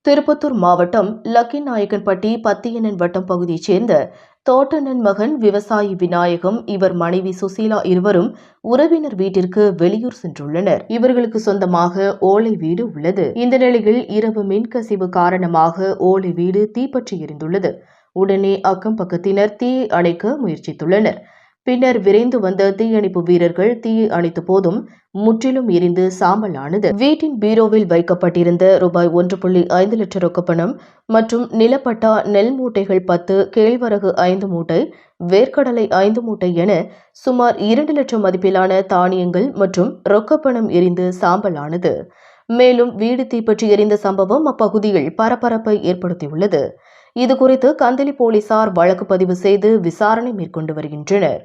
திருப்பத்தூர் மாவட்டம் லக்கிநாயக்கன்பட்டி பத்தியனன் வட்டம் பகுதியைச் சேர்ந்த தோட்டண்ணன் மகன் விவசாயி விநாயகம் இவர் மனைவி சுசீலா இருவரும் உறவினர் வீட்டிற்கு வெளியூர் சென்றுள்ளனர். இவர்களுக்கு சொந்தமாக ஓலை வீடு உள்ளது. இந்த நிலையில் இரவு மின்கசிவு காரணமாக ஓலை வீடு தீப்பற்றி எரிந்துள்ளது. உடனே அக்கம் பக்கத்தினர் தீயை அணைக்க முயற்சித்துள்ளனர். பின்னர் விரைந்து வந்த தீயணைப்பு வீரர்கள் தீயை அணைத்த போதும் முற்றிலும் எரிந்து சாம்பல் ஆனது. வீட்டின் பீரோவில் வைக்கப்பட்டிருந்த ரூபாய் 1.5 லட்சம் ரொக்கப்பணம் மற்றும் நிலப்பட்டா, நெல் மூட்டைகள் 10, கேழ்வரகு 5 மூட்டை, வேர்க்கடலை 5 மூட்டை என சுமார் 2 லட்சம் மதிப்பிலான தானியங்கள் மற்றும் ரொக்கப்பணம் எரிந்து சாம்பல் ஆனது. மேலும் வீடு தீப்பற்றி எரிந்த சம்பவம் அப்பகுதியில் பரபரப்பை ஏற்படுத்தியுள்ளது. இதுகுறித்து கந்தளி போலீசார் வழக்கு பதிவு செய்து விசாரணை மேற்கொண்டு வருகின்றனர்.